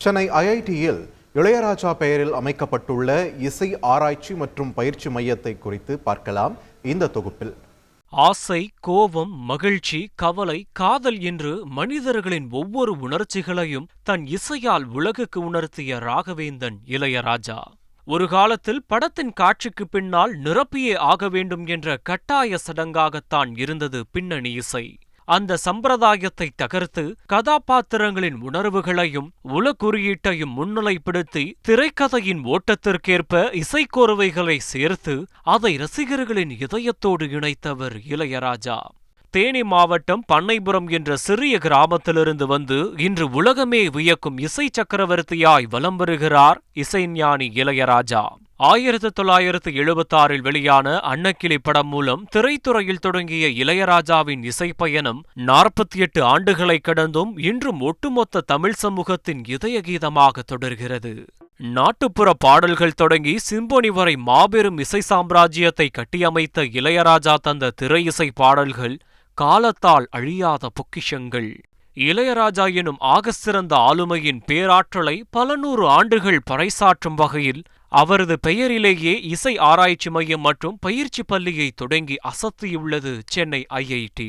சென்னை ஐஐடியில் இளையராஜா பெயரில் அமைக்கப்பட்டுள்ள இசை ஆராய்ச்சி மற்றும் பயிற்சி மையத்தை குறித்து பார்க்கலாம் இந்த தொகுப்பில். ஆசை, கோபம், மகிழ்ச்சி, கவலை, காதல் என்று மனிதர்களின் ஒவ்வொரு உணர்ச்சிகளையும் தன் இசையால் உலகுக்கு உணர்த்திய ராகவேந்தன் இளையராஜா. ஒரு காலத்தில் படத்தின் காட்சிக்கு பின்னால் நிரப்பியே ஆக வேண்டும் என்ற கட்டாய சடங்காகத்தான் இருந்தது பின்னணி இசை. அந்த சம்பிரதாயத்தை தகர்த்து கதாபாத்திரங்களின் உணர்வுகளையும் உலகுறியீட்டையும் முன்னிலைப்படுத்தி திரைக்கதையின் ஓட்டத்திற்கேற்ப இசைக்கோர்வைகளை சேர்த்து அதை ரசிகர்களின் இதயத்தோடு இணைத்தவர் இளையராஜா. தேனி மாவட்டம் பண்ணைபுரம் என்ற சிறிய கிராமத்திலிருந்து வந்து இன்று உலகமே வியக்கும் இசை சக்கரவர்த்தியாய் வலம் வருகிறார் இசைஞானி இளையராஜா. 1976 வெளியான அன்னக்கிளி படம் மூலம் திரைத்துறையில் தொடங்கிய இளையராஜாவின் இசைப்பயணம் 48 ஆண்டுகளை கடந்தும் இன்றும் ஒட்டுமொத்த தமிழ் சமூகத்தின் இதய கீதமாக தொடர்கிறது. நாட்டுப்புற பாடல்கள் தொடங்கி சிம்பொனி வரை மாபெரும் இசை சாம்ராஜ்யத்தை கட்டியமைத்த இளையராஜா தந்த திரை இசை பாடல்கள் காலத்தால் அழியாத பொக்கிஷங்கள். இளையராஜா எனும் ஆகச்சிறந்த ஆளுமையின் பேராற்றலை பல நூறு ஆண்டுகள் பறைசாற்றும் வகையில் அவரது பெயரிலேயே இசை ஆராய்ச்சி மையம் மற்றும் பயிற்சி பள்ளியை தொடங்கி அசத்தியுள்ளது சென்னை ஐஐடி.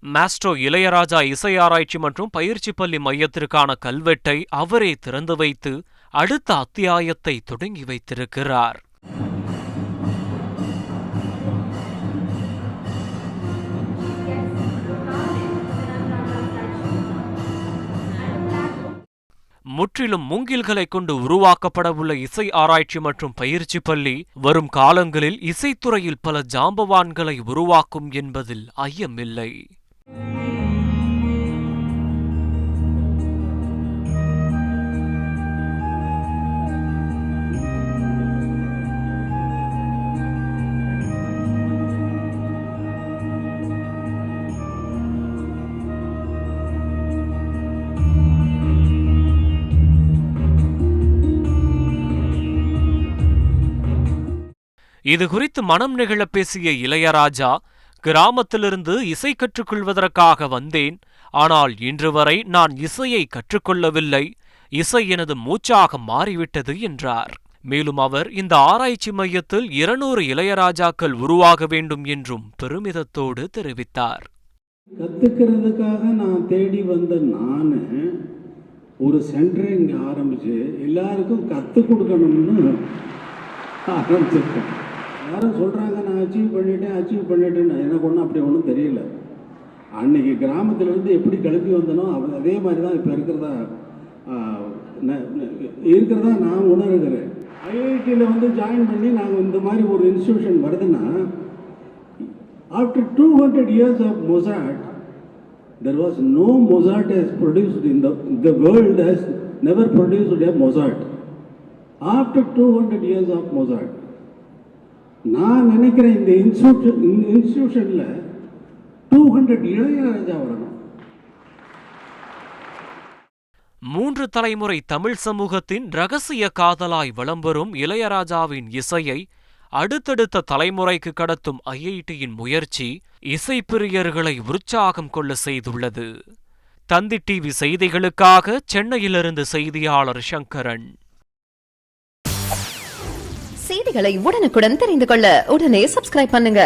மாஸ்ட்ரோ இளையராஜா இசை ஆராய்ச்சி மற்றும் பயிற்சி பள்ளி மையத்திற்கான கல்வெட்டை அவரே திறந்து வைத்து அடுத்த அத்தியாயத்தை தொடங்கி வைத்திருக்கிறார். முற்றிலும் மூங்கில்களை கொண்டு உருவாக்கப்படவுள்ள இசை ஆராய்ச்சி மற்றும் பயிற்சி பள்ளி வரும் காலங்களில் இசைத்துறையில் பல ஜாம்பவான்களை உருவாக்கும் என்பதில் ஐயமில்லை. இது குறித்து மனம் நெகிழ பேசிய இளையராஜா, கிராமத்திலிருந்து இசை கற்றுக்கொள்வதற்காக வந்தேன். ஆனால் இன்று வரை நான் இசையை கற்றுக்கொள்ளவில்லை. இசை எனது மூச்சாக மாறிவிட்டது என்றார். மேலும் அவர் இந்த ஆராய்ச்சி மையத்தில் 200 இளையராஜாக்கள் உருவாக வேண்டும் என்றும் பெருமிதத்தோடு தெரிவித்தார். கத்துக்கிறதுக்காக நான் தேடி வந்த நானு ஒரு சென்டரை இங்கே ஆரம்பிச்சு எல்லாருக்கும் கற்றுக் கொடுக்கணும்னு ஆரம்பிச்சிருக்கேன். யாரும் சொல்கிறாங்க நான் அச்சீவ் பண்ணிட்டேன்னு எனக்கு ஒன்றும் அப்படி ஒன்றும் தெரியல. அன்னைக்கு கிராமத்திலேருந்து எப்படி கிளம்பி வந்தனோ அதே மாதிரி தான் இப்போ இருக்கிறதா நான் உணர்கிறேன். ஐஐடியில் வந்து ஜாயின் பண்ணி நாங்கள் இந்த மாதிரி ஒரு இன்ஸ்டியூஷன் வருதுன்னா, after 200 years of Mozart, there was no Mozart has produced in the world has never produced a Mozart. After 200 years of Mozart, நான் நினைக்கிறேன் இந்த இன்ஸ்டியூஷனில் 200 இளையராஜா வரணும். 3 தலைமுறை தமிழ் சமூகத்தின் இரகசிய காதலாய் வலம் வரும் இளையராஜாவின் இசையை அடுத்தடுத்த தலைமுறைக்கு கடத்தும் ஐஐடியின் முயற்சி இசைப்பிரியர்களை உற்சாகம் கொள்ள செய்துள்ளது. தந்தி டிவி செய்திகளுக்காக சென்னையிலிருந்து செய்தியாளர் சங்கரன். செய்திகளை உடனுக்குடன் தெரிந்து கொள்ள உடனே சப்ஸ்கிரைப் பண்ணுங்க.